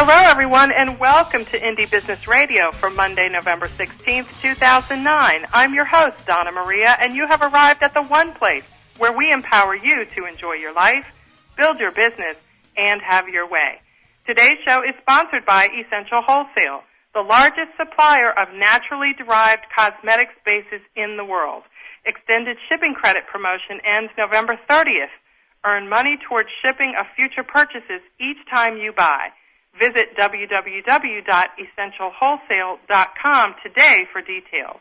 Hello, everyone, and welcome to Indie Business Radio for Monday, November 16th, 2009. I'm your host, Donna Maria, and you have arrived at the one place where we empower you to enjoy your life, build your business, and have your way. Today's show is sponsored by Essential Wholesale, the largest supplier of naturally derived cosmetics bases in the world. Extended shipping credit promotion ends November 30th. Earn money towards shipping of future purchases each time you buy. Visit www.essentialwholesale.com today for details.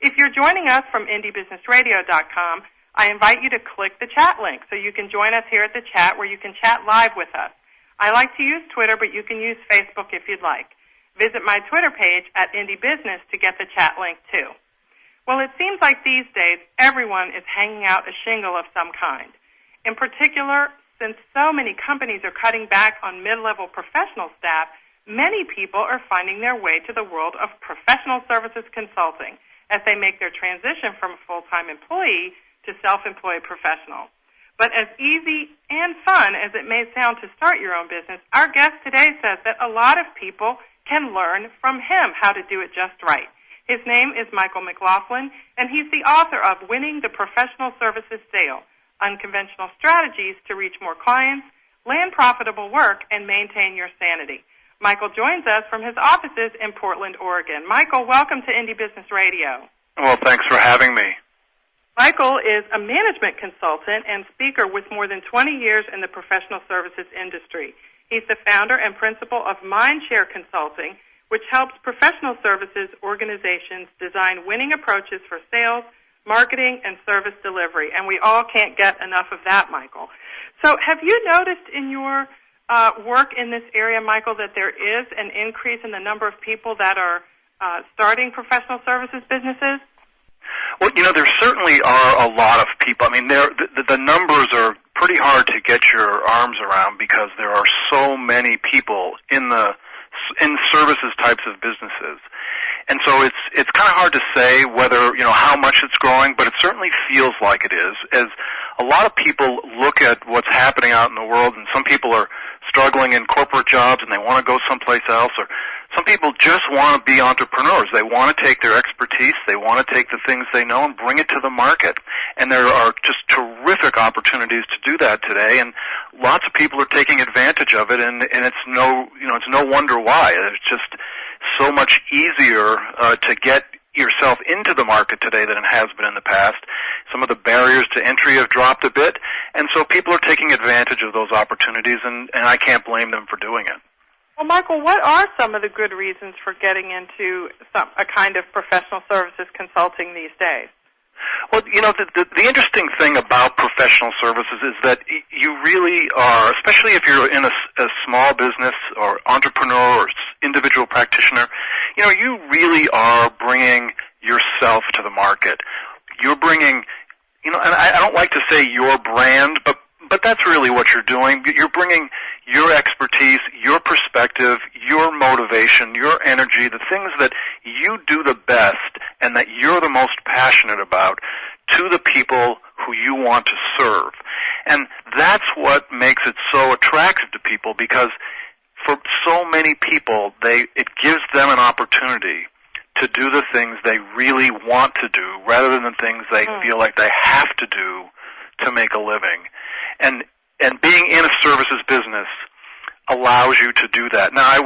If you're joining us from indiebusinessradio.com, I invite you to click the chat link so you can join us here at the chat where you can chat live with us. I like to use Twitter, but you can use Facebook if you'd like. Visit my Twitter page at Indie Business to get the chat link too. Well, it seems like these days everyone is hanging out a shingle of some kind. In particular, since so many companies are cutting back on mid-level professional staff, many people are finding their way to the world of professional services consulting as they make their transition from a full-time employee to self-employed professional. But as easy and fun as it may sound to start your own business, our guest today says that a lot of people can learn from him how to do it just right. His name is Michael McLaughlin, and he's the author of Winning the Professional Services Sale, Unconventional Strategies to Reach More Clients, Land Profitable Work, and Maintain Your Sanity. Michael joins us from his offices in Portland, Oregon. Michael, welcome to Indie Business Radio. Well, thanks for having me. Michael is a management consultant and speaker with more than 20 years in the professional services industry. He's the founder and principal of Mindshare Consulting, which helps professional services organizations design winning approaches for sales, marketing, and service delivery. And we all can't get enough of that, Michael. So have you noticed in your work in this area, Michael, that there is an increase in the number of people that are starting professional services businesses? Well, there certainly are a lot of people. I mean, the numbers are pretty hard to get your arms around because there are so many people in services types of businesses. And so it's kind of hard to say whether, how much it's growing, but it certainly feels like it is, as a lot of people look at what's happening out in the world, and some people are struggling in corporate jobs and they want to go someplace else, or some people just want to be entrepreneurs. They want to take their expertise, they want to take the things they know and bring it to the market. And there are just terrific opportunities to do that today, and lots of people are taking advantage of it, and it's no wonder why. It's just so much easier to get yourself into the market today than it has been in the past. Some of the barriers to entry have dropped a bit, and so people are taking advantage of those opportunities, and I can't blame them for doing it. Well, Michael, what are some of the good reasons for getting into a kind of professional services consulting these days? Well, the interesting thing about professional services is that you really are, especially if you're in a small business or entrepreneur or individual practitioner, you really are bringing yourself to the market. You're bringing, and I don't like to say your brand, but that's really what you're doing. You're bringing your expertise, your perspective, your motivation, your energy, the things that you do the best and that you're the most passionate about to the people who you want to serve. And that's what makes it so attractive to people, because for so many people, it gives them an opportunity to do the things they really want to do rather than the things they feel like they have to do to make a living. And being in a services business allows you to do that. Now,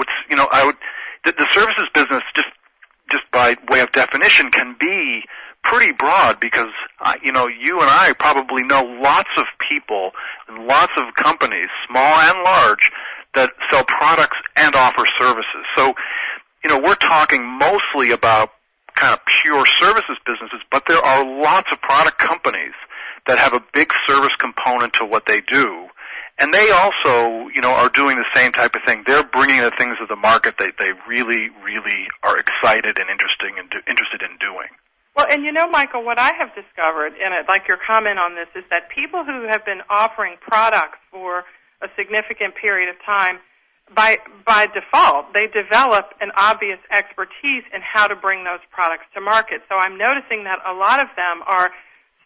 the services business just by way of definition can be pretty broad, because you and I probably know lots of people and lots of companies, small and large, that sell products and offer services. So, we're talking mostly about kind of pure services businesses, but there are lots of product companies that have a big service component to what they do. And they also, are doing the same type of thing. They're bringing the things to the market that they really, really are excited and interested in doing. Well, and Michael, what I have discovered, and I'd like your comment on this, is that people who have been offering products for a significant period of time, by default, they develop an obvious expertise in how to bring those products to market. So I'm noticing that a lot of them are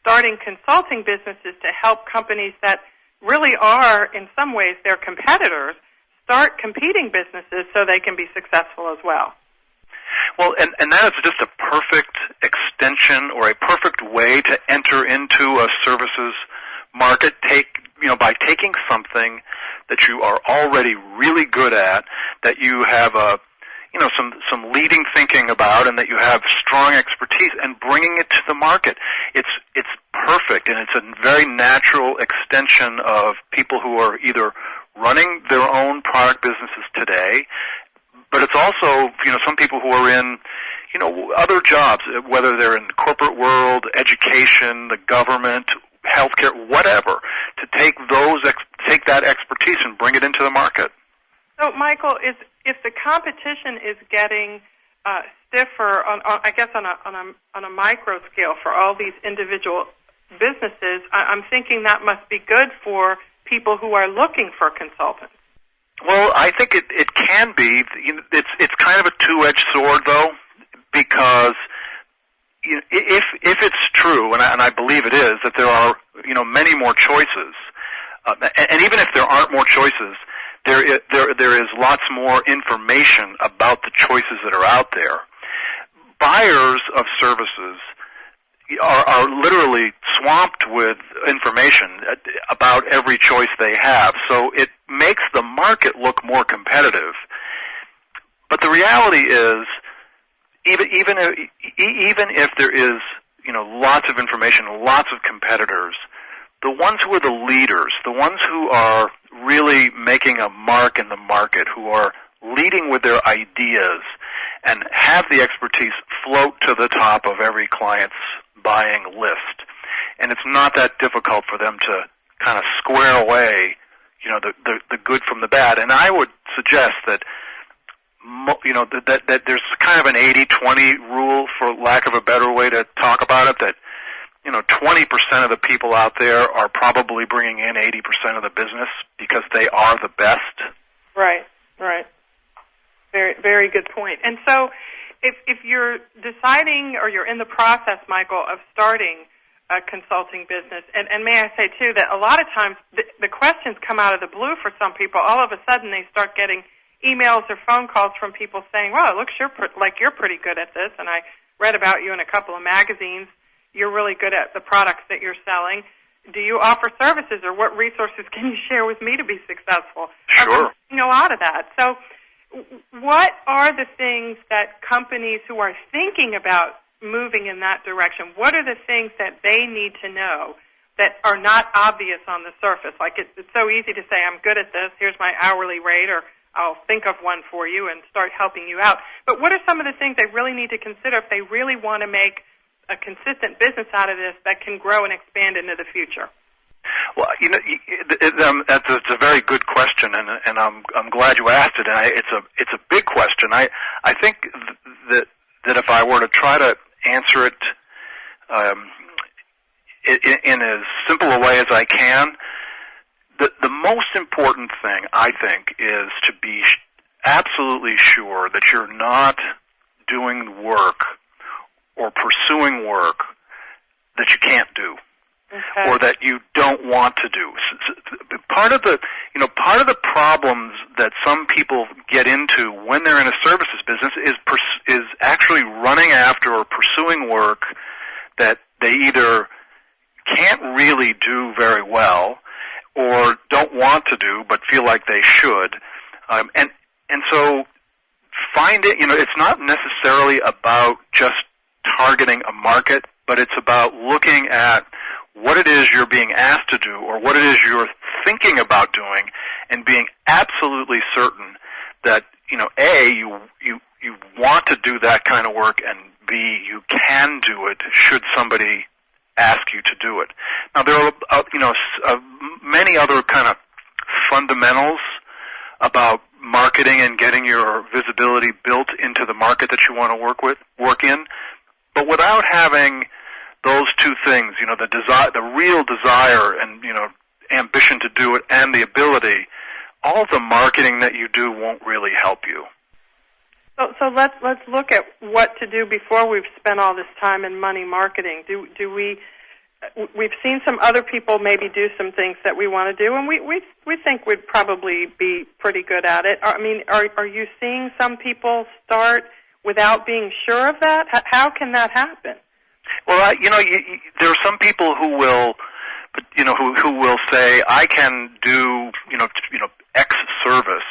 starting consulting businesses to help companies that really are, in some ways, their competitors, start competing businesses so they can be successful as well. Well, and that is just a perfect extension or a perfect way to enter into a services market. By taking something that you are already really good at, that you have some leading thinking about, and that you have strong expertise, and bringing it to the market. It's perfect, and it's a very natural extension of people who are either running their own product businesses today, but it's also, some people who are in, other jobs, whether they're in the corporate world, education, the government, healthcare, whatever, to take that expertise and bring it into the market. So, Michael, if the competition is getting stiffer, on a micro scale for all these individual businesses, I'm thinking that must be good for people who are looking for consultants. Well, I think it can be. It's kind of a two-edged sword, though, because if it's true, and I believe it is, that there are many more choices, and even if there aren't more choices, there is lots more information about the choices that are out there. Buyers of services are literally swamped with information about every choice they have, so it makes the market look more competitive. But the reality is, even if there is lots of information, lots of competitors, the ones who are the leaders, the ones who are really making a mark in the market, who are leading with their ideas and have the expertise, float to the top of every client's buying list. And it's not that difficult for them to kind of square away, the good from the bad. And I would suggest that, that there's kind of an 80-20 rule, for lack of a better way to talk about it, that 20% of the people out there are probably bringing in 80% of the business because they are the best. Right. Very, very good point. And so if you're deciding, or you're in the process, Michael, of starting a consulting business, and may I say, too, that a lot of times the questions come out of the blue for some people. All of a sudden they start getting emails or phone calls from people saying, well, it looks like you're pretty good at this, and I read about you in a couple of magazines. You're really good at the products that you're selling. Do you offer services, or what resources can you share with me to be successful? Sure. I've been seeing a lot of that. So what are the things that companies who are thinking about moving in that direction, what are the things that they need to know that are not obvious on the surface? Like it's so easy to say, I'm good at this, here's my hourly rate, or I'll think of one for you and start helping you out. But what are some of the things they really need to consider if they really want to make a consistent business out of this that can grow and expand into the future? Well, it's a very good question, and I'm glad you asked it. And it's a big question. I think that if I were to try to answer it in as simple a way as I can, the most important thing, I think, is to be absolutely sure that you're not doing work or pursuing work that you can't do, okay, or that you don't want to do. Part of the problems that some people get into when they're in a services business is actually running after or pursuing work that they either can't really do very well or don't want to do but feel like they should. And so find it, it's not necessarily about just targeting a market, but it's about looking at what it is you're being asked to do or what it is you're thinking about doing and being absolutely certain that, A, you want to do that kind of work, and B, you can do it should somebody ask you to do it. Now, there are, many other kind of fundamentals about marketing and getting your visibility built into the market that you want to work in. But without having those two things, the real desire and, ambition to do it and the ability, all the marketing that you do won't really help you. So let's look at what to do before we've spent all this time and money marketing. Do we we've seen some other people maybe do some things that we want to do, and we think we'd probably be pretty good at it. I mean, are you seeing some people start without being sure of that? How can that happen? Well, there are some people who will, who will say, I can do, X service,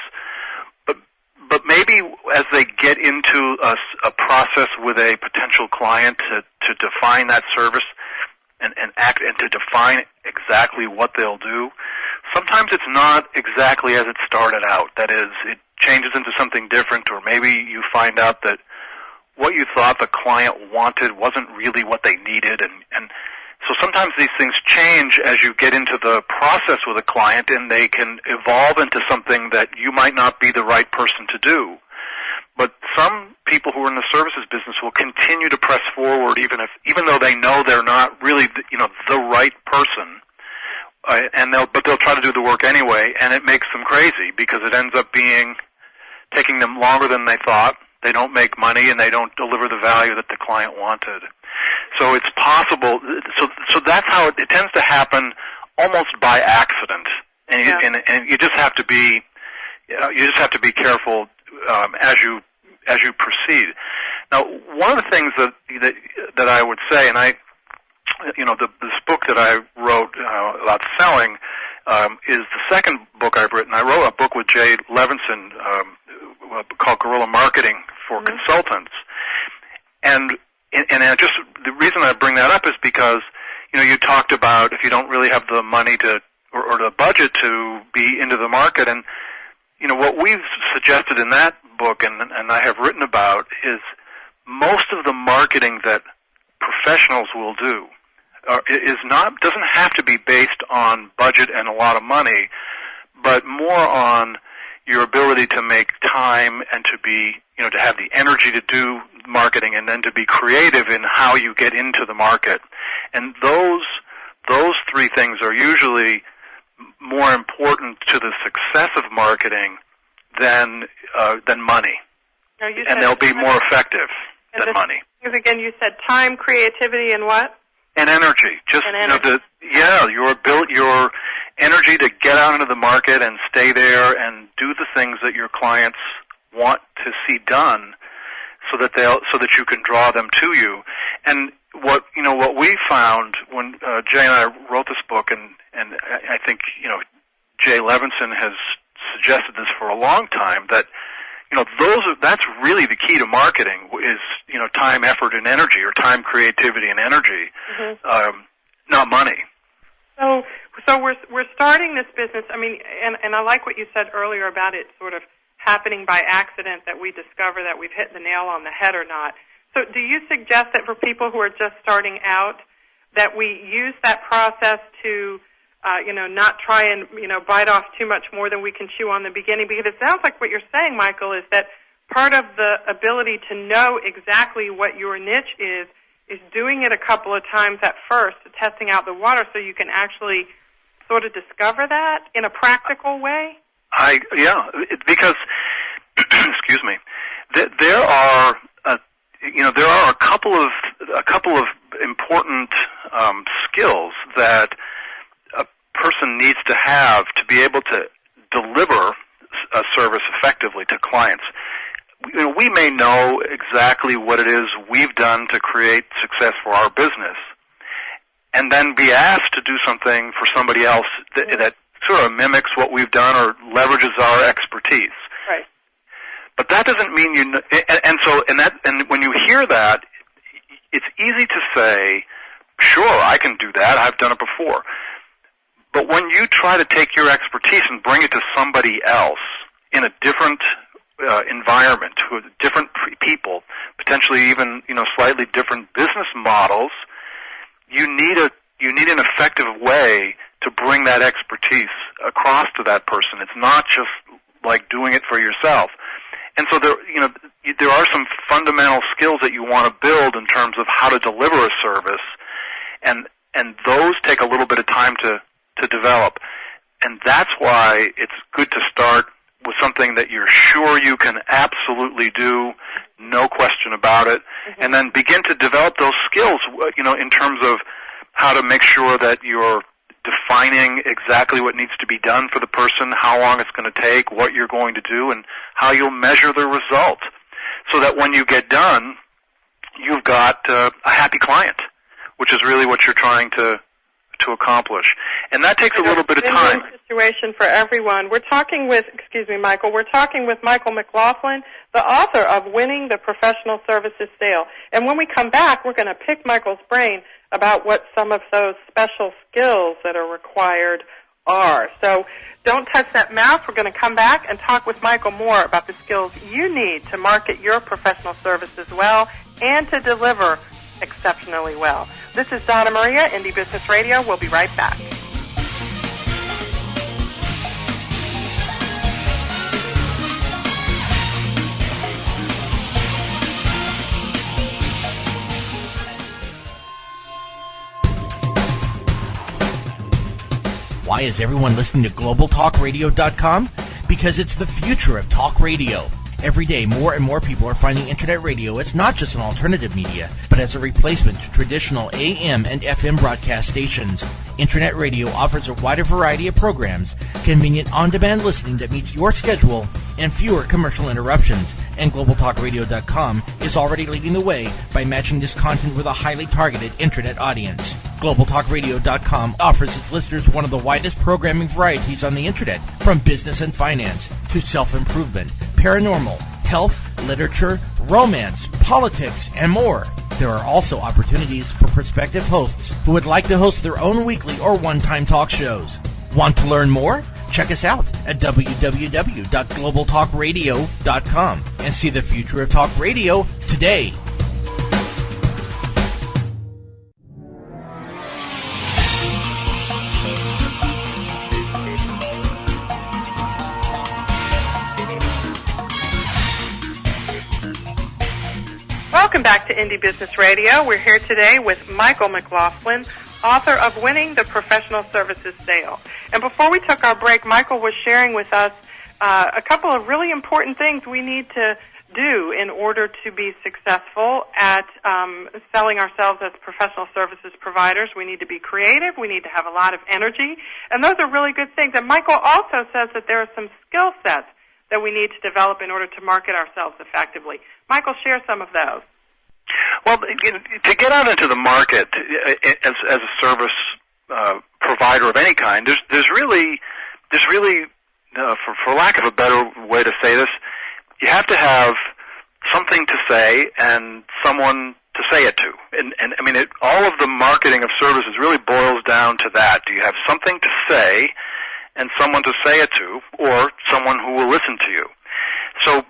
but maybe as they get into a process with a potential client to define that service and to define exactly what they'll do, sometimes it's not exactly as it started out. That is, it changes into something different, or maybe you find out that what you thought the client wanted wasn't really what they needed, and so sometimes these things change as you get into the process with a client, and they can evolve into something that you might not be the right person to do. But some people who are in the services business will continue to press forward, even though they know they're not really the right person, but they'll try to do the work anyway, and it makes them crazy because it ends up taking them longer than they thought. They don't make money, and they don't deliver the value that the client wanted. So it's possible. So that's how it tends to happen, almost by accident. And you just have to be careful as you proceed. Now, one of the things that I would say, and this book that I wrote about selling is the second book I've written. I wrote a book with Jay Levinson called Guerrilla Marketing for Consultants, and just the reason I bring that up is because you talked about if you don't really have the money or the budget to be into the market, and what we've suggested in that book and I have written about is most of the marketing that professionals will do doesn't have to be based on budget and a lot of money, but more on your ability to make time and to be, to have the energy to do marketing, and then to be creative in how you get into the market. And those three things are usually more important to the success of marketing than money. And they'll be more effective than money. Again, you said time, creativity, and what? And energy. Just your energy to get out into the market and stay there and do the things that your clients want to see done, so that you can draw them to you. And what we found when Jay and I wrote this book, and I think Jay Levinson has suggested this for a long time, that that's really the key to marketing is time, effort, and energy, or time, creativity, and energy, not money. So we're starting this business. I mean, and I like what you said earlier about it sort of happening by accident, that we discover that we've hit the nail on the head or not. So do you suggest that for people who are just starting out, that we use that process to, not try and, bite off too much more than we can chew on the beginning? Because it sounds like what you're saying, Michael, is that part of the ability to know exactly what your niche is doing it a couple of times at first, testing out the water, so you can actually sort of discover that in a practical way? Because excuse me, there are a couple of important skills that a person needs to have to be able to deliver a service effectively to clients. We may know exactly what it is we've done to create success for our business, and then be asked to do something for somebody else that sort of mimics what we've done or leverages our expertise. Right. But that doesn't mean and when you hear that, it's easy to say, sure, I can do that, I've done it before. But when you try to take your expertise and bring it to somebody else in a different environment, with different people, potentially even slightly different business models, you need an effective way to bring that expertise across to that person. It's not just like doing it for yourself. And so there are some fundamental skills that you want to build in terms of how to deliver a service, and those take a little bit of time to develop. And that's why it's good to start with something that you're sure you can absolutely do, no question about it, and then begin to develop those skills, in terms of how to make sure that you're defining exactly what needs to be done for the person, how long it's going to take, what you're going to do, and how you'll measure the result, so that when you get done, you've got a happy client, which is really what you're trying to accomplish. And that takes a little bit of time. Win-win situation for everyone. We're talking with, Michael, we're talking with Michael McLaughlin, the author of Winning the Professional Services Sale. And when we come back, we're going to pick Michael's brain about what some of those special skills that are required are. So don't touch that mouse. We're going to come back and talk with Michael more about the skills you need to market your professional services well and to deliver exceptionally well. This is Donna Maria, Indie Business Radio. We'll be right back. Why is everyone listening to GlobalTalkRadio.com? Because it's the future of talk radio. Every day, more and more people are finding Internet radio as not just an alternative media, but as a replacement to traditional AM and FM broadcast stations. Internet radio offers a wider variety of programs, convenient on-demand listening that meets your schedule, and fewer commercial interruptions. And GlobalTalkRadio.com is already leading the way by matching this content with a highly targeted Internet audience. GlobalTalkRadio.com offers its listeners one of the widest programming varieties on the Internet, from business and finance to self-improvement, paranormal, health, literature, romance, politics, and more. There are also opportunities for prospective hosts who would like to host their own weekly or one-time talk shows. Want to learn more? Check us out at www.globaltalkradio.com and see the future of talk radio today. Welcome back to Indie Business Radio. We're here today with Michael McLaughlin, author of Winning the Professional Services Sale. And before we took our break, Michael was sharing with us a couple of really important things we need to do in order to be successful at selling ourselves as professional services providers. We need to be creative. We need to have a lot of energy. And those are really good things. And Michael also says that there are some skill sets that we need to develop in order to market ourselves effectively. Michael, share some of those. Well, to get out into the market as a service provider of any kind, there's really, for lack of a better way to say this, you have to have something to say and someone to say it to. And I mean, all of the marketing of services really boils down to that. Do you have something to say and someone to say it to, or someone who will listen to you? So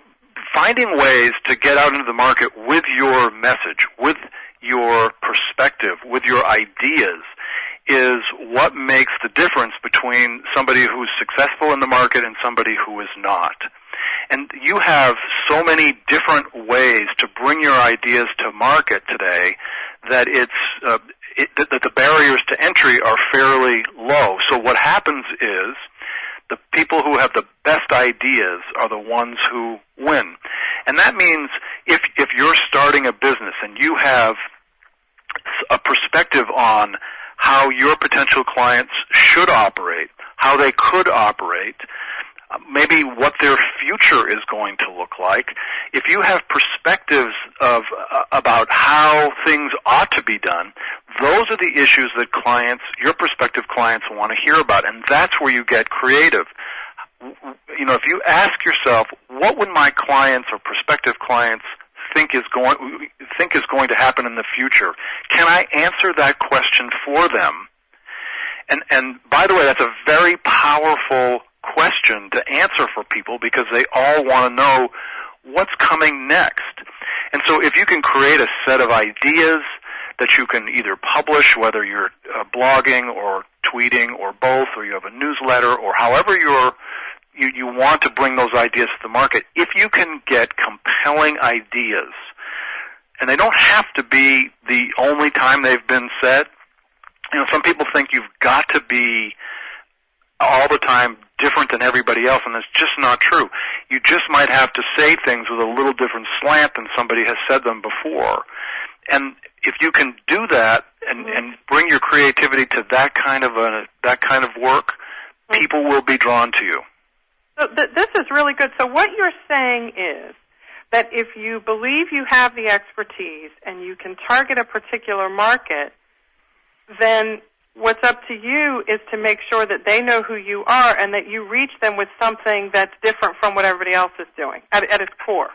finding ways to get out into the market with your message, with your perspective, with your ideas, is what makes the difference between somebody who's successful in the market and somebody who is not. And you have so many different ways to bring your ideas to market today that that the barriers to entry are fairly low. So what happens is the people who have the best ideas are the ones who win. And that means if you're starting a business and you have a perspective on how your potential clients should operate, how they could operate, maybe what their future is going to look like, if you have perspectives about how things ought to be done, those are the issues that your prospective clients want to hear about, and that's where you get creative. You know, if you ask yourself, what would my clients or prospective clients think is going to happen in the future? Can I answer that question for them? And by the way, that's a very powerful question to answer for people because they all want to know what's coming next. And so if you can create a set of ideas that you can either publish, whether you're blogging or tweeting or both, or you have a newsletter, or however you want to bring those ideas to the market, if you can get compelling ideas, and they don't have to be the only time they've been said. You know, some people think you've got to be all the time different than everybody else, and that's just not true. You just might have to say things with a little different slant than somebody has said them before. And if you can do that and bring your creativity to that kind of work, people will be drawn to you. So this is really good. So what you're saying is that if you believe you have the expertise and you can target a particular market, then what's up to you is to make sure that they know who you are and that you reach them with something that's different from what everybody else is doing at its core.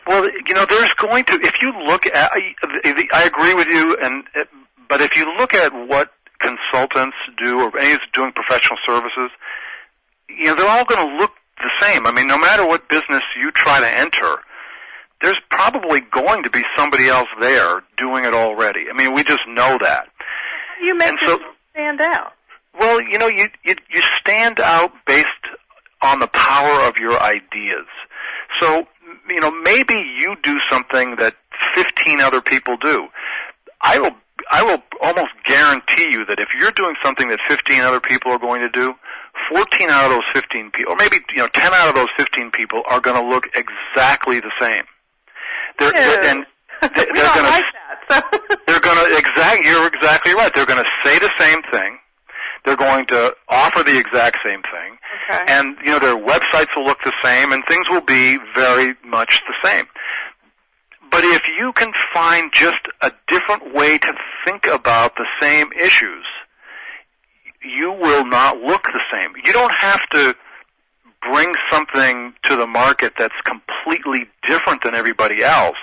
Well, there's going to, if you look at, I agree with you, but if you look at what consultants do or any doing professional services, they're all going to look the same. I mean, no matter what business you try to enter, there's probably going to be somebody else there doing it already. I mean, we just know that. You make yourself stand out. Well, you stand out based on the power of your ideas. So, maybe you do something that 15 other people do. I will almost guarantee you that if you're doing something that 15 other people are going to do, 14 out of those 15 people, or maybe 10 out of those 15 people are going to look exactly the same. They're going to you're exactly right. They're going to say the same thing. They're going to offer the exact same thing. Okay. And, their websites will look the same and things will be very much the same. But if you can find just a different way to think about the same issues, you will not look the same. You don't have to bring something to the market that's completely different than everybody else,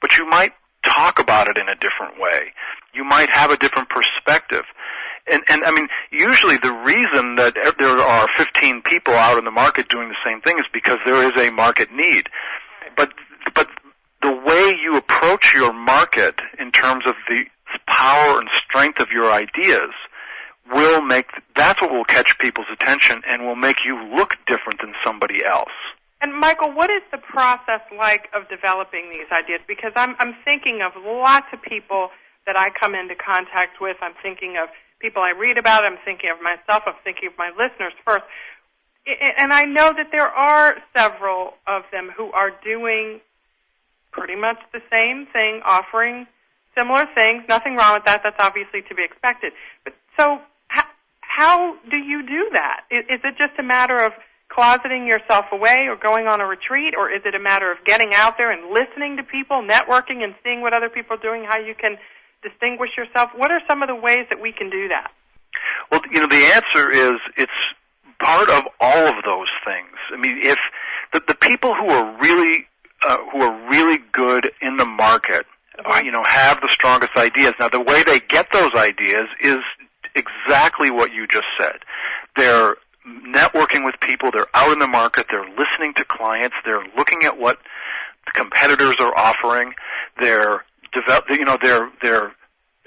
but you might talk about it in a different way. You might have a different perspective. And I mean, usually the reason that there are 15 people out in the market doing the same thing is because there is a market need. But the way you approach your market in terms of the power and strength of your ideas that's what will catch people's attention and will make you look different than somebody else. And Michael, what is the process like of developing these ideas? Because I'm thinking of lots of people that I come into contact with. I'm thinking of people I read about. I'm thinking of myself. I'm thinking of my listeners first. And I know that there are several of them who are doing pretty much the same thing, offering similar things. Nothing wrong with that. That's obviously to be expected. But so how do you do that? Is it just a matter of closeting yourself away or going on a retreat, or is it a matter of getting out there and listening to people, networking, and seeing what other people are doing, how you can distinguish yourself? What are some of the ways that we can do that? Well, the answer is it's part of all of those things. I mean, if the people who are really good in the market, have the strongest ideas. Now, the way they get those ideas is exactly what you just said. They're networking with people. They're out in the market. They're listening to clients. They're looking at what competitors are offering. They're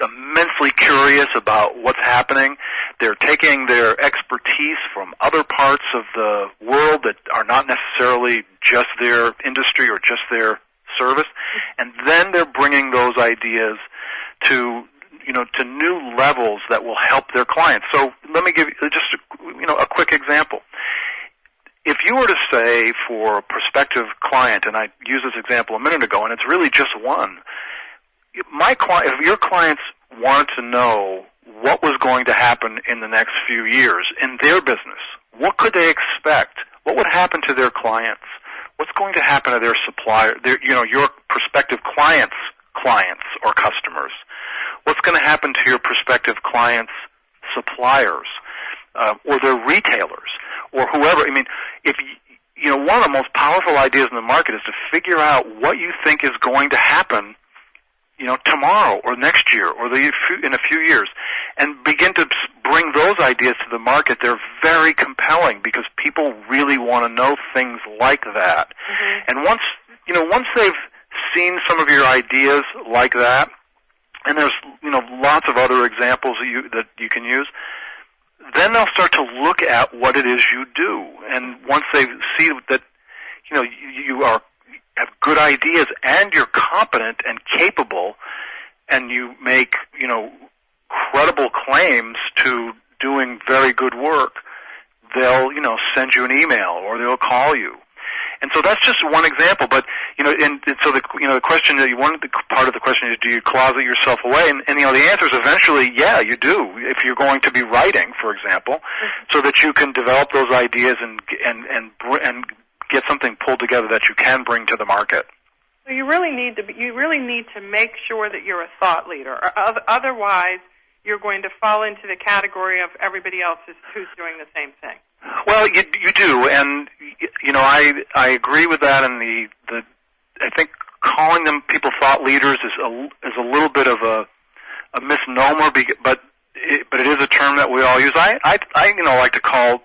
immensely curious about what's happening. They're taking their expertise from other parts of the world that are not necessarily just their industry or just their service, and then they're bringing those ideas to new levels that will help their clients. So let me give you just a quick example. If you were to say for a prospective client, and I used this example a minute ago, and it's really just one, if your clients wanted to know what was going to happen in the next few years in their business, what could they expect? What would happen to their clients? What's going to happen to their supplier, your prospective clients' or customers? What's going to happen to your prospective clients' suppliers or their retailers or whoever? I mean, if one of the most powerful ideas in the market is to figure out what you think is going to happen, tomorrow or next year or in a few years, and begin to bring those ideas to the market. They're very compelling because people really want to know things like that. Mm-hmm. And once they've seen some of your ideas like that, and there's lots of other examples that you can use, then they'll start to look at what it is you do. And once they see that you have good ideas and you're competent and capable, and you make credible claims to doing very good work, they'll send you an email or they'll call you. And so that's just one example, but and so the question that part of the question is, do you closet yourself away? And the answer is eventually, yeah, you do. If you're going to be writing, for example, so that you can develop those ideas and get something pulled together that you can bring to the market. So you really need to make sure that you're a thought leader, or otherwise you're going to fall into the category of everybody else who's doing the same thing. Well, you do, and I agree with that. And I think calling them people thought leaders is a little bit of a misnomer, but it is a term that we all use. I like to call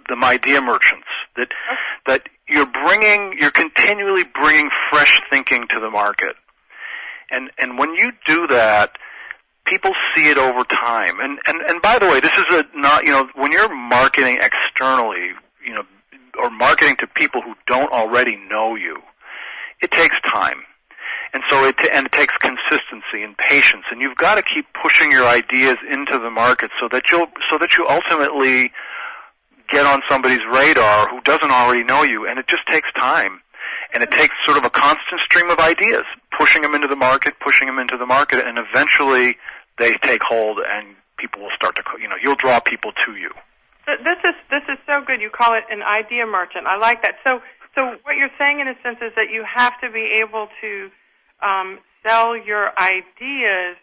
them idea merchants. That you're continually bringing fresh thinking to the market, and when you do that, people see it over time. And by the way, this is not when you're marketing externally, or marketing to people who don't already know you, it takes time. And so it takes consistency and patience, and you've got to keep pushing your ideas into the market so that you ultimately get on somebody's radar who doesn't already know you, and it just takes time. And it takes sort of a constant stream of ideas, pushing them into the market, and eventually they take hold, and people will start to, you'll draw people to you. This is so good. You call it an idea merchant. I like that. So what you're saying in a sense is that you have to be able to sell your ideas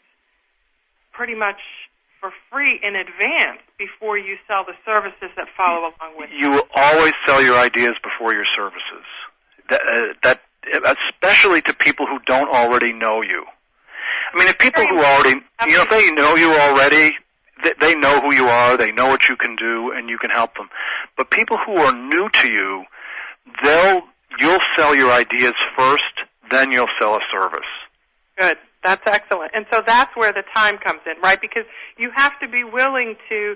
pretty much for free in advance before you sell the services that follow along with it. You will always sell your ideas before your services. That especially to people who don't already know you. I mean, if people who already, if they know you already, they know who you are, they know what you can do, and you can help them. But people who are new to you, you'll sell your ideas first, then you'll sell a service. Good. That's excellent. And so that's where the time comes in, right? Because you have to be willing to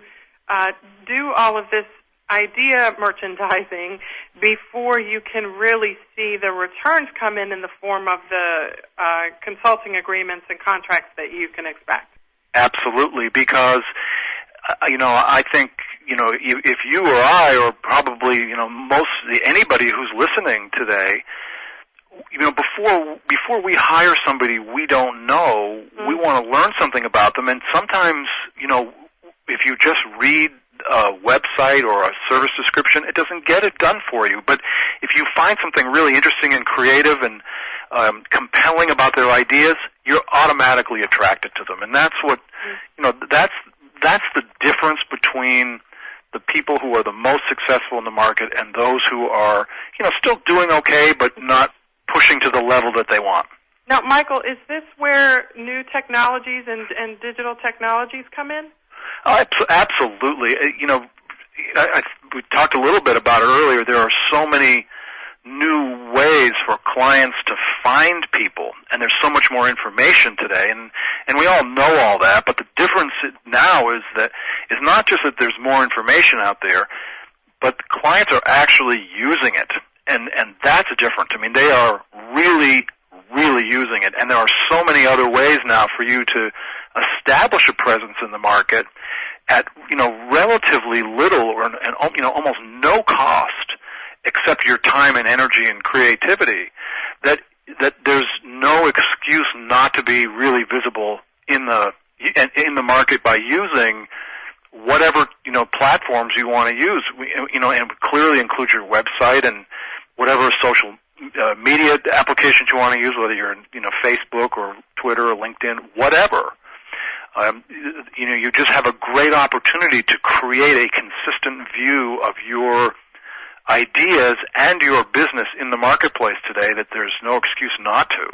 do all of this idea merchandising before you can really see the returns come in the form of the consulting agreements and contracts that you can expect. Absolutely, because I think if you or I, or probably anybody who's listening today, before we hire somebody we don't know, we want to learn something about them, and sometimes if you just read a website or a service description, it doesn't get it done for you. But if you find something really interesting and creative and compelling about their ideas, you're automatically attracted to them. And that's what, that's the difference between the people who are the most successful in the market and those who are, still doing okay but not pushing to the level that they want. Now, Michael, is this where new technologies and digital technologies come in? Oh, absolutely. We talked a little bit about it earlier. There are so many new ways for clients to find people, and there's so much more information today, and we all know all that, but the difference now is not just that there's more information out there, but clients are actually using it, and that's different. I mean, they are really, really using it, and there are so many other ways now for you to establish a presence in the market at relatively little or almost no cost, except your time and energy and creativity, that there's no excuse not to be really visible in the market by using whatever platforms you want to use. And clearly include your website and whatever social media applications you want to use, whether you're in Facebook or Twitter or LinkedIn, whatever. You just have a great opportunity to create a consistent view of your ideas and your business in the marketplace today that there's no excuse not to.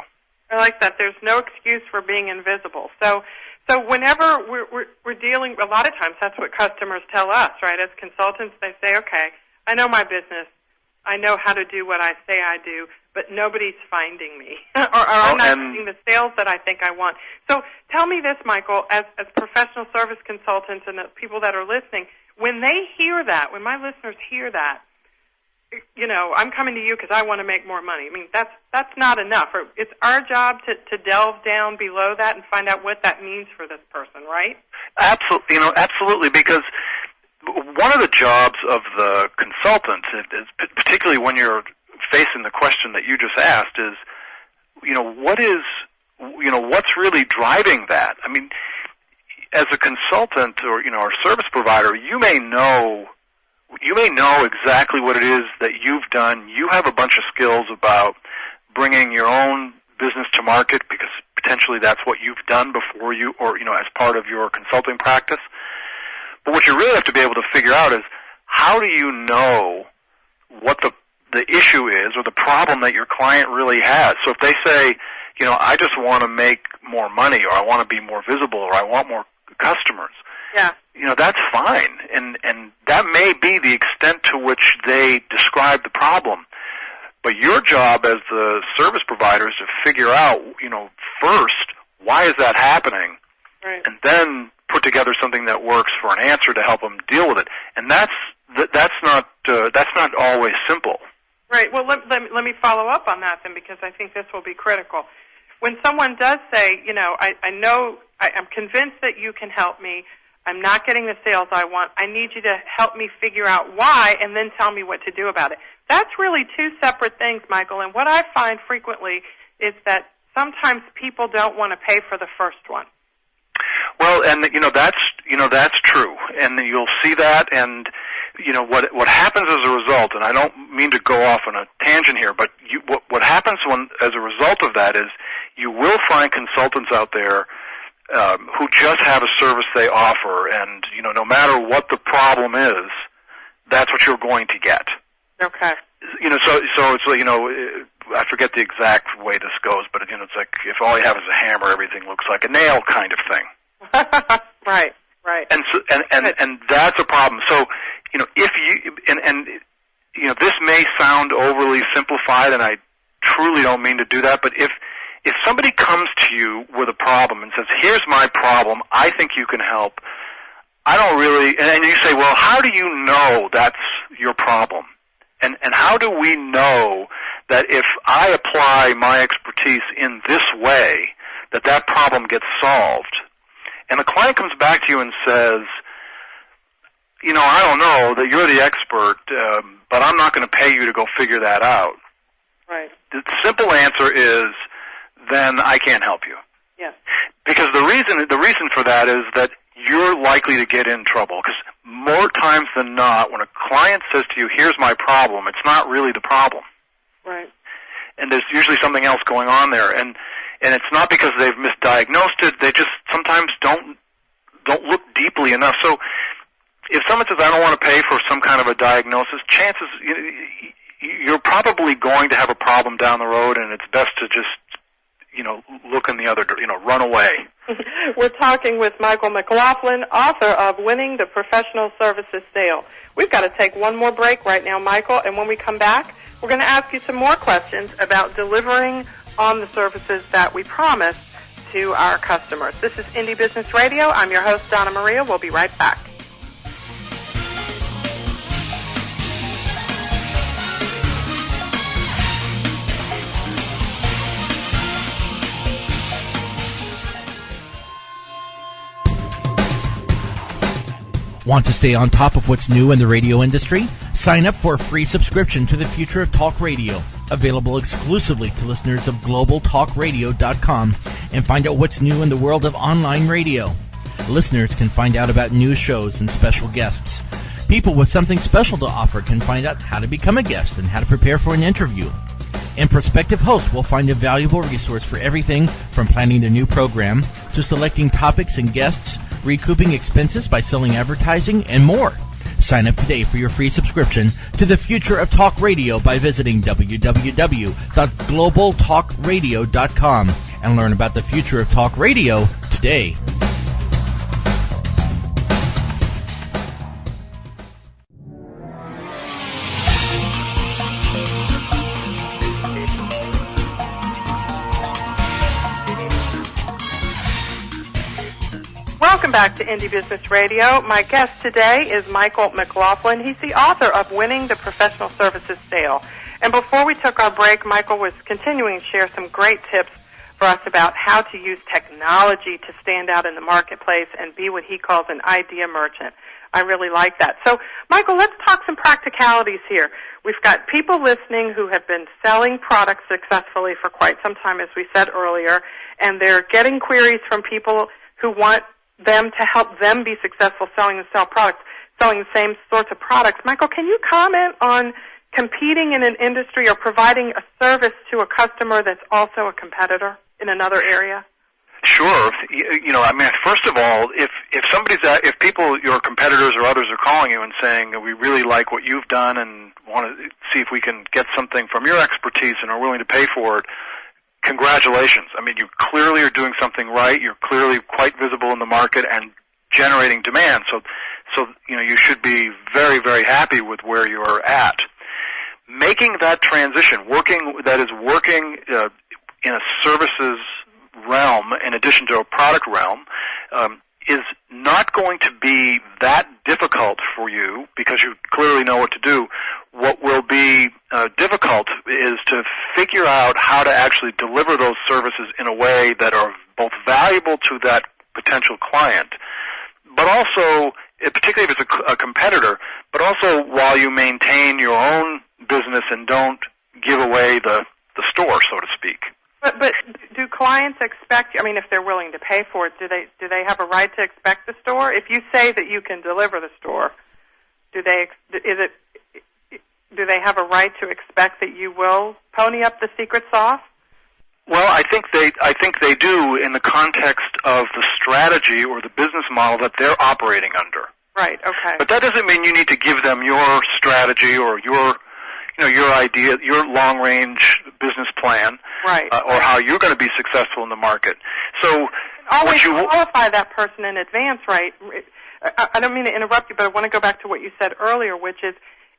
I like that. There's no excuse for being invisible. So whenever we're dealing, a lot of times that's what customers tell us, right? As consultants, they say, okay, I know my business. I know how to do what I say I do, but nobody's finding me, or I'm not getting the sales that I think I want. So tell me this, Michael, as professional service consultants and the people that are listening, when they hear that, when my listeners hear that, I'm coming to you because I want to make more money. I mean, that's not enough. It's our job to delve down below that and find out what that means for this person, right? Absolutely, absolutely, because one of the jobs of the consultant is particularly when you're facing the question that you just asked is, what's really driving that? I mean, as a consultant or or service provider, you may know exactly what it is that you've done. You have a bunch of skills about bringing your own business to market because potentially that's what you've done before you, or as part of your consulting practice. But what you really have to be able to figure out is, how do you know what the issue is or the problem that your client really has? So if they say, I just want to make more money, or I want to be more visible, or I want more customers, that's fine. And that may be the extent to which they describe the problem. But your job as the service provider is to figure out, first, why is that happening? Right. And then put together something that works for an answer to help them deal with it. And that's not always simple. Right. Well, let me follow up on that then, because I think this will be critical. When someone does say, I'm convinced that you can help me, I'm not getting the sales I want, I need you to help me figure out why and then tell me what to do about it. That's really two separate things, Michael, and what I find frequently is that sometimes people don't want to pay for the first one. Well, and that's true, and you'll see that, and what happens as a result, and I don't mean to go off on a tangent here, but what happens as a result of that is you will find consultants out there who just have a service they offer, and no matter what the problem is, that's what you're going to get. Okay. So it's I forget the exact way this goes, but it's like if all you have is a hammer, everything looks like a nail, kind of thing. Right. And that's a problem. So if you this may sound overly simplified, and I truly don't mean to do that, but if somebody comes to you with a problem and says, here's my problem, I think you can help, I don't really, and you say, well, how do you know that's your problem? And how do we know that if I apply my expertise in this way, that problem gets solved? And the client comes back to you and says, I don't know, that you're the expert, but I'm not going to pay you to go figure that out. Right. The simple answer is, then I can't help you. Yes. Because the reason for that is that you're likely to get in trouble. Because more times than not, when a client says to you, here's my problem, it's not really the problem. Right. And there's usually something else going on there. And it's not because they've misdiagnosed it, they just sometimes don't look deeply enough. So if someone says, I don't want to pay for some kind of a diagnosis, chances you're probably going to have a problem down the road, and it's best to just look in the other, run away. We're talking with Michael McLaughlin, author of Winning the Professional Services Sale. We've got to take one more break right now, Michael, and when we come back, we're going to ask you some more questions about delivering on the services that we promise to our customers. This is Indie Business Radio. I'm your host, Donna Maria. We'll be right back. Want to stay on top of what's new in the radio industry? Sign up for a free subscription to the Future of Talk Radio, available exclusively to listeners of globaltalkradio.com, and find out what's new in the world of online radio. Listeners can find out about new shows and special guests. People with something special to offer can find out how to become a guest and how to prepare for an interview. And prospective hosts will find a valuable resource for everything from planning their new program to selecting topics and guests, recouping expenses by selling advertising, and more. Sign up today for your free subscription to the Future of Talk Radio by visiting www.globaltalkradio.com and learn about the future of talk radio today. Welcome back to Indie Business Radio. My guest today is Michael McLaughlin. He's the author of Winning the Professional Services Sale. And before we took our break, Michael was continuing to share some great tips for us about how to use technology to stand out in the marketplace and be what he calls an idea merchant. I really like that. So, Michael, let's talk some practicalities here. We've got people listening who have been selling products successfully for quite some time, as we said earlier, and they're getting queries from people who want them to help them be successful selling the same sorts of products. Michael, can you comment on competing in an industry or providing a service to a customer that's also a competitor in another area? Sure. First of all, if people, your competitors or others, are calling you and saying that we really like what you've done and want to see if we can get something from your expertise and are willing to pay for it, congratulations. I mean, you clearly are doing something right. You're clearly quite visible in the market and generating demand. So you should be very, very happy with where you're at. Making that transition, working in a services realm in addition to a product realm is not going to be that difficult for you because you clearly know what to do. What will be difficult is to figure out how to actually deliver those services in a way that are both valuable to that potential client, but also, particularly if it's a competitor, but also while you maintain your own business and don't give away the store, so to speak. But do clients expect, if they're willing to pay for it, do they have a right to expect the store? If you say that you can deliver the store, do they have a right to expect that you will pony up the secret sauce? Well, I think they do in the context of the strategy or the business model that they're operating under. Right, okay. But that doesn't mean you need to give them your strategy or your idea, your long-range business plan, right, or how you're going to be successful in the market. So always qualify that person in advance, right? I don't mean to interrupt you, but I want to go back to what you said earlier, which is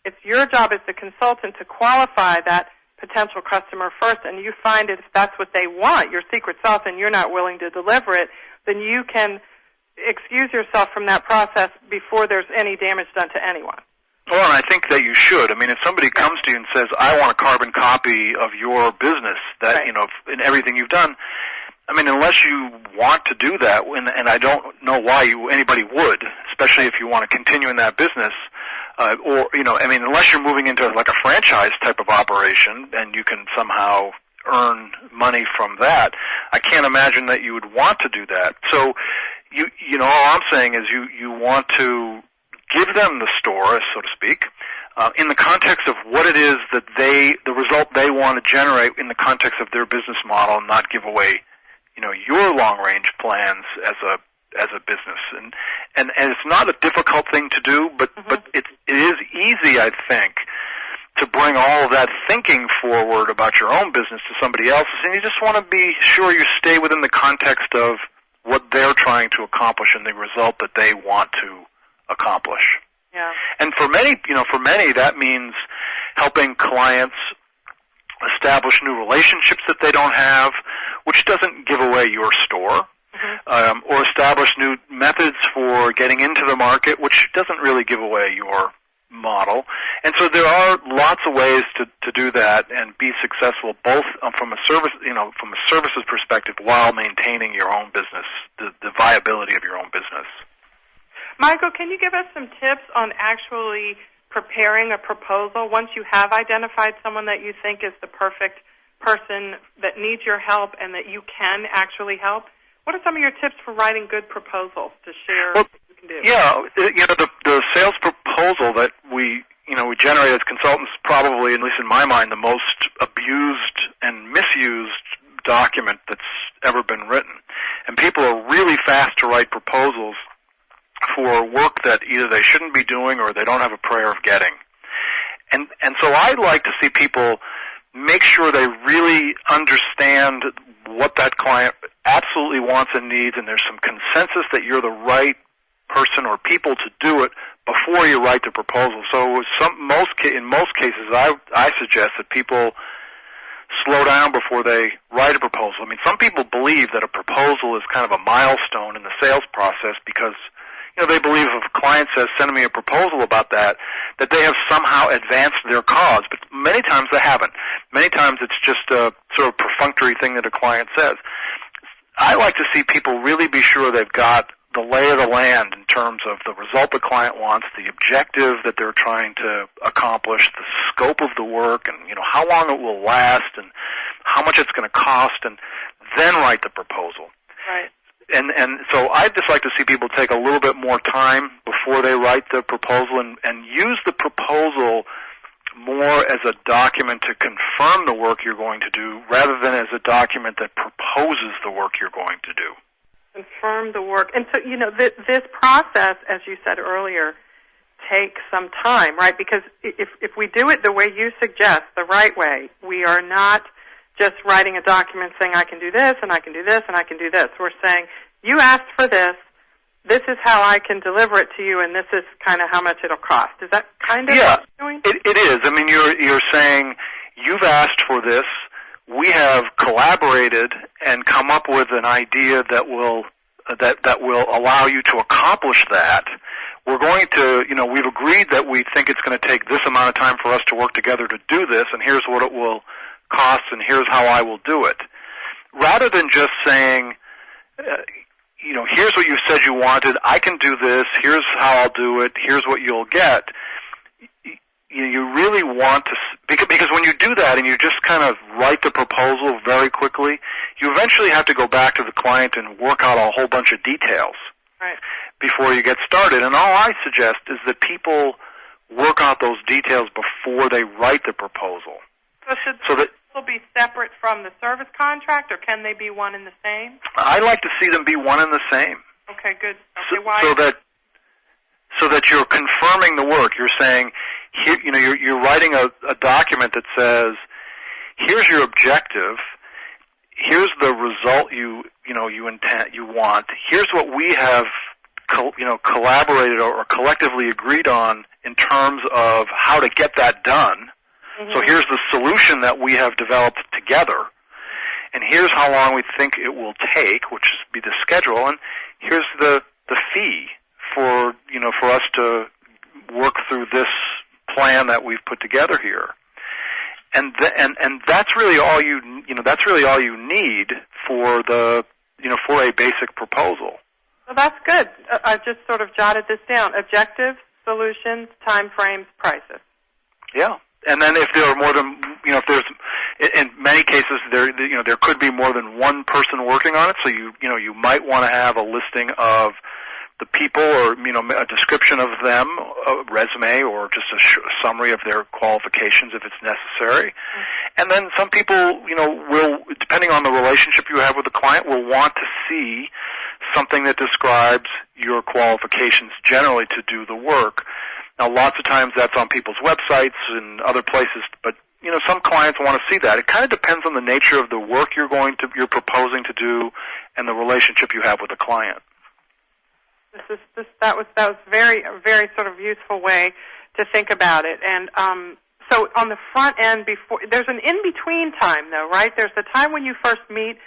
it's your job as the consultant to qualify that potential customer first, and you find if that's what they want, your secret sauce, and you're not willing to deliver it, then you can excuse yourself from that process before there's any damage done to anyone. Well, and I think that you should. If somebody comes to you and says, I want a carbon copy of your business, that, right, in everything you've done, unless you want to do that, and I don't know why anybody would, especially if you want to continue in that business, unless you're moving into like a franchise type of operation and you can somehow earn money from that, I can't imagine that you would want to do that. So, all I'm saying is you want to give them the store, so to speak, in the context of what it is that the result they want to generate in the context of their business model, and not give away, your long-range plans as a business. And it's not a difficult thing to do, but it is easy, I think, to bring all of that thinking forward about your own business to somebody else's, and you just want to be sure you stay within the context of what they're trying to accomplish and the result that they want to accomplish. Yeah. And for many, that means helping clients establish new relationships that they don't have, which doesn't give away your store, or establish new methods for getting into the market, which doesn't really give away your model. And so there are lots of ways to do that and be successful, both from a services perspective, while maintaining your own business, the viability of your own business. Michael, can you give us some tips on actually preparing a proposal once you have identified someone that you think is the perfect person that needs your help and that you can actually help? What are some of your tips for writing good proposals to share what you can do? Yeah, the sales proposal that we generate as consultants, probably, at least in my mind, the most abused and misused document that's ever been written. And people are really fast to write proposals for work that either they shouldn't be doing or they don't have a prayer of getting. And so I like to see people make sure they really understand what that client absolutely wants and needs, and there's some consensus that you're the right person or people to do it before you write the proposal. So in most cases, I suggest that people slow down before they write a proposal. Some people believe that a proposal is kind of a milestone in the sales process because they believe if a client says, send me a proposal about that they have somehow advanced their cause. But many times they haven't. Many times it's just a sort of perfunctory thing that a client says. I like to see people really be sure they've got the lay of the land in terms of the result the client wants, the objective that they're trying to accomplish, the scope of the work, and how long it will last, and how much it's going to cost, and then write the proposal. Right. And so I'd just like to see people take a little bit more time before they write the proposal and use the proposal more as a document to confirm the work you're going to do rather than as a document that proposes the work you're going to do. Confirm the work. And so, this process, as you said earlier, takes some time, right? Because if we do it the way you suggest, the right way, we are not just writing a document saying I can do this and I can do this and I can do this. We're saying you asked for this is how I can deliver it to you, and this is kind of how much it'll cost. Is that kind of what you're doing? It is. I mean, you're saying you've asked for this. We have collaborated and come up with an idea that will allow you to accomplish that. We're going to, we've agreed that we think it's going to take this amount of time for us to work together to do this, and here's what it will cost, and here's how I will do it. Rather than just saying, here's what you said you wanted, I can do this, here's how I'll do it, here's what you'll get. You really want to, because when you do that and you just kind of write the proposal very quickly, you eventually have to go back to the client and work out a whole bunch of details before you get started. And all I suggest is that people work out those details before they write the proposal. So that will be separate from the service contract, or can they be one and the same? I like to see them be one and the same. Okay, good. Okay, why? So that you're confirming the work. You're saying, here, you're writing a document that says, here's your objective, here's the result you want. Here's what we have collaborated or collectively agreed on in terms of how to get that done. Mm-hmm. So here's the solution that we have developed together, and here's how long we think it will take, which is be the schedule, and here's the fee for us to work through this plan that we've put together here. And that's really all you need for for a basic proposal. Well, that's good. I just sort of jotted this down: objectives, solutions, time frames, prices. Yeah. And then if there are more than, if there's, in many cases there could be more than one person working on it, so you might want to have a listing of the people, or a description of them, a resume, or just a summary of their qualifications if it's necessary. Mm-hmm. And then some people, will, depending on the relationship you have with the client, will want to see something that describes your qualifications generally to do the work. Now, lots of times that's on people's websites and other places, but some clients want to see that. It kind of depends on the nature of the work you're proposing to do and the relationship you have with the client. That was very sort of useful way to think about it. And so on the front end, there's an in-between time, though, right? There's the time when you first meet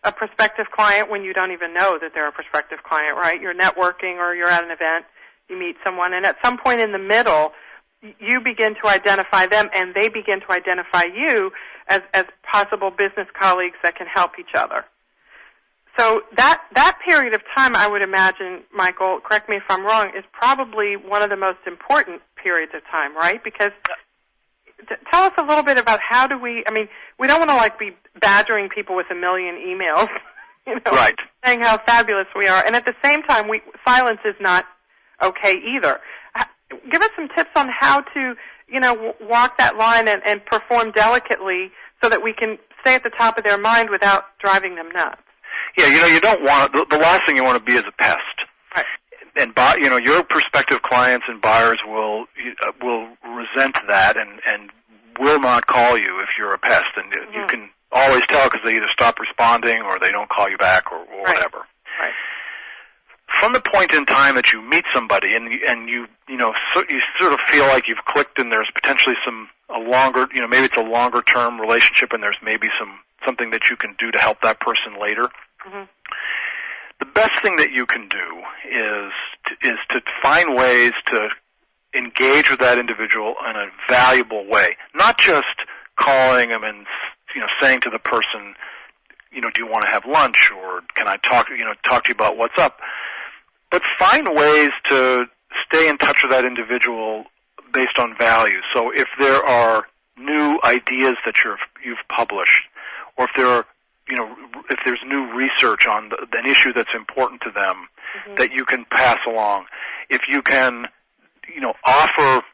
a prospective client when you don't even know that they're a prospective client, right? You're networking or you're at an event. You meet someone, and at some point in the middle, you begin to identify them, and they begin to identify you as possible business colleagues that can help each other. So that period of time, I would imagine, Michael, correct me if I'm wrong, is probably one of the most important periods of time, right? Because tell us a little bit about how do we don't want to be badgering people with a million emails, right, saying how fabulous we are, and at the same time, silence is not okay either. Give us some tips on how to, walk that line and perform delicately so that we can stay at the top of their mind without driving them nuts. Yeah, you don't want the last thing you want to be is a pest. Right. And your prospective clients and buyers will resent that and will not call you if you're a pest, and you can always tell because they either stop responding or they don't call you back or whatever. Right. From the point in time that you meet somebody and you sort of feel like you've clicked and there's potentially a longer, maybe it's a longer term relationship and there's maybe something that you can do to help that person later. Mm-hmm. The best thing that you can do is to find ways to engage with that individual in a valuable way, not just calling them and saying to the person, do you want to have lunch, or can I talk to you about what's up? but find ways to stay in touch with that individual based on values. So if there are new ideas that you've published, or if there are, if there's new research on an issue that's important to them that you can pass along, if you can, offer,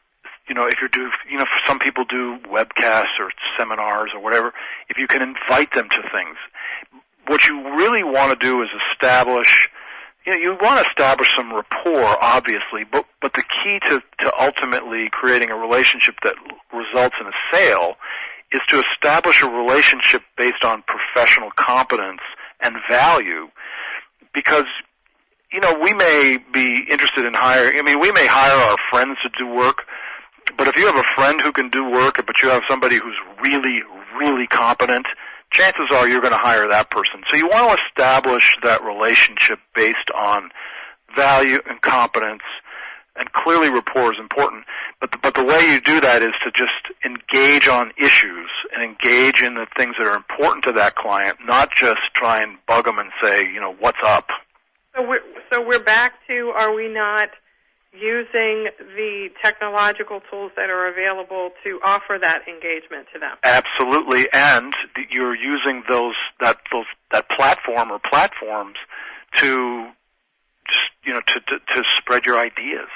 if you do, for some people do webcasts or seminars or whatever, if you can invite them to things. What you really want to do is establish, you want to establish some rapport, obviously, but the key to ultimately creating a relationship that results in a sale is to establish a relationship based on professional competence and value, because, we may be interested in hiring, we may hire our friends to do work, but if you have a friend who can do work, but you have somebody who's really, really competent, chances are you're going to hire that person. So you want to establish that relationship based on value and competence, and clearly rapport is important. But the way you do that is to just engage on issues and engage in the things that are important to that client, not just try and bug them and say, what's up. So we're back to, are we not using the technological tools that are available to offer that engagement to them? Absolutely, and you're using that platform or platforms to to spread your ideas.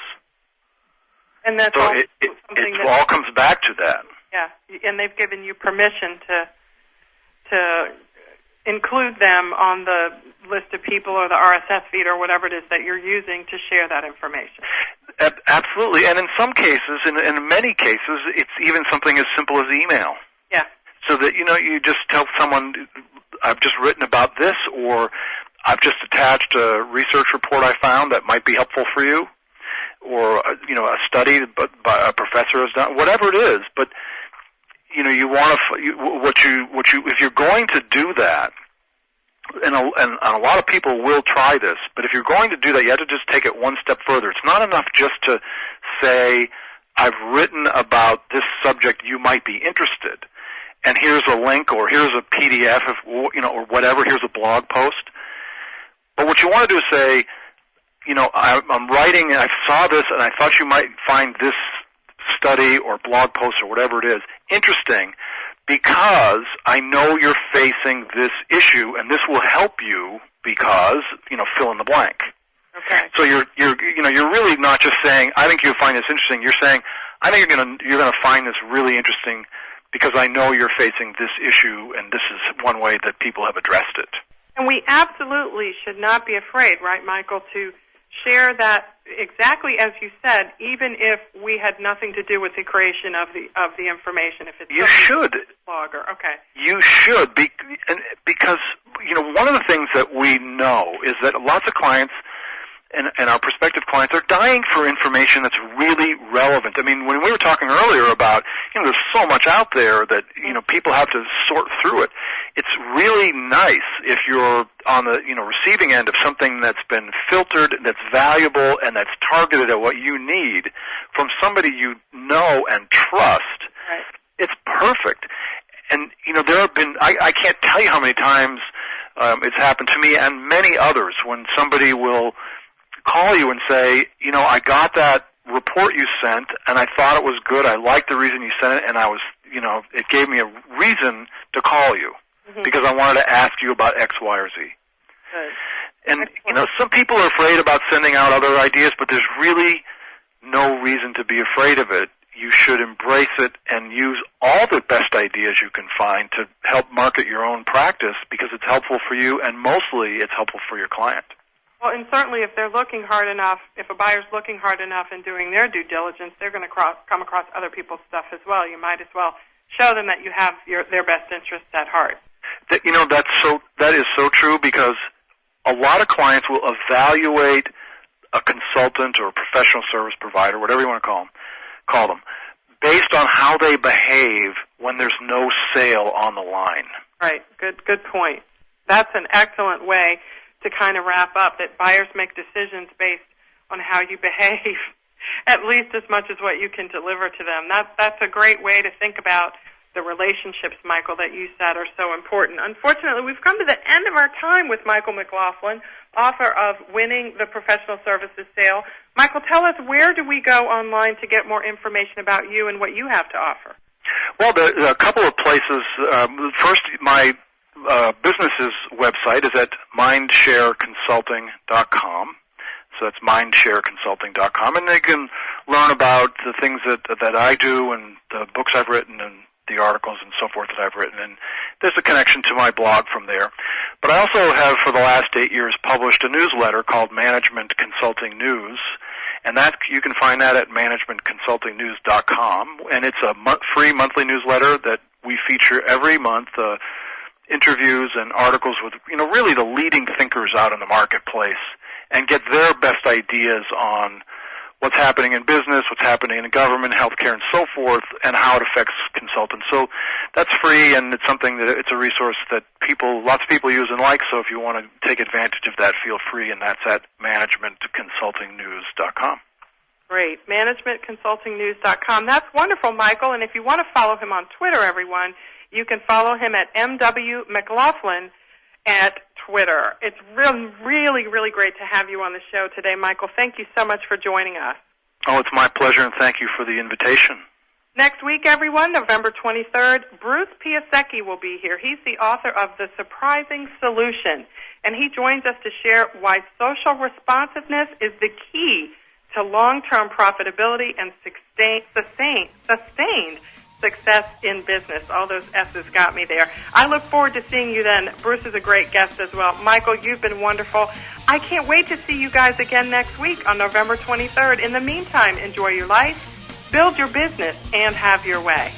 And that's so something it all comes back to that. Yeah, and they've given you permission to include them on the list of people or the RSS feed or whatever it is that you're using to share that information. Absolutely, and in some cases, in many cases, it's even something as simple as email. Yeah. So that, you just tell someone, I've just written about this, or I've just attached a research report I found that might be helpful for you, or, a study by a professor has done, whatever it is. But, you want to, if you're going to do that, and a lot of people will try this, but if you're going to do that, you have to just take it one step further. It's not enough just to say, I've written about this subject, you might be interested, and here's a link, or here's a PDF, or whatever, here's a blog post. But what you want to do is say, I'm writing, and I saw this, and I thought you might find this study or blog post or whatever it is interesting, because I know you're facing this issue, and this will help you because, fill in the blank. Okay. So you're really not just saying, I think you'll find this interesting. You're saying, I think you're gonna find this really interesting because I know you're facing this issue, and this is one way that people have addressed it. And we absolutely should not be afraid, right, Michael, to share that exactly as you said, even if we had nothing to do with the creation of the information. If it's you should blogger, okay. You should because one of the things that we know is that lots of clients and our prospective clients are dying for information that's really relevant. When we were talking earlier about there's so much out there that people have to sort through it. It's really nice if you're on the receiving end of something that's been filtered, that's valuable, and that's targeted at what you need from somebody you know and trust. Right. It's perfect. And there have been I can't tell you how many times it's happened to me and many others when somebody will call you and say, I got that report you sent, and I thought it was good. I liked the reason you sent it, and I was, it gave me a reason to call you because I wanted to ask you about X, Y, or Z. Good. And, some people are afraid about sending out other ideas, but there's really no reason to be afraid of it. You should embrace it and use all the best ideas you can find to help market your own practice because it's helpful for you, and mostly it's helpful for your client. Well, and certainly if they're looking hard enough, if a buyer's looking hard enough and doing their due diligence, they're going to come across other people's stuff as well. You might as well show them that you have their best interests at heart. That is so true, because a lot of clients will evaluate a consultant or a professional service provider, whatever you want to call them, based on how they behave when there's no sale on the line. Right. Good point. That's an excellent way to kind of wrap up, that buyers make decisions based on how you behave, at least as much as what you can deliver to them. That's a great way to think about the relationships, Michael, that you said are so important. Unfortunately, we've come to the end of our time with Michael McLaughlin, author of Winning the Professional Services Sale. Michael, tell us, where do we go online to get more information about you and what you have to offer? Well, there are a couple of places. First, my business's website is at mindshareconsulting.com. So that's mindshareconsulting.com, and they can learn about the things that I do and the books I've written and the articles and so forth that I've written, and there's a connection to my blog from there. But I also have, for the last 8 years, published a newsletter called Management Consulting News, and that you can find that at managementconsultingnews.com, and it's a free monthly newsletter that we feature every month, interviews and articles with, really the leading thinkers out in the marketplace, and get their best ideas on what's happening in business, what's happening in government, healthcare, and so forth, and how it affects consultants. So that's free, and it's something that it's a resource that lots of people use and like. So if you want to take advantage of that, feel free, and that's at managementconsultingnews.com. Great, managementconsultingnews.com. That's wonderful, Michael. And if you want to follow him on Twitter, everyone, you can follow him at MW McLaughlin at Twitter. It's really, really great to have you on the show today, Michael. Thank you so much for joining us. Oh, it's my pleasure, and thank you for the invitation. Next week, everyone, November 23rd, Bruce Piasecki will be here. He's the author of The Surprising Solution, and he joins us to share why social responsiveness is the key to long-term profitability and sustained success in business. All those S's got me there. I look forward to seeing you then. Bruce is a great guest as well. Michael, you've been wonderful. I can't wait to see you guys again next week on November 23rd. In the meantime, enjoy your life, build your business, and have your way.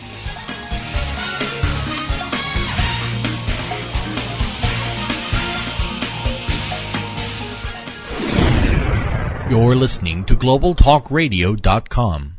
You're listening to GlobalTalkRadio.com.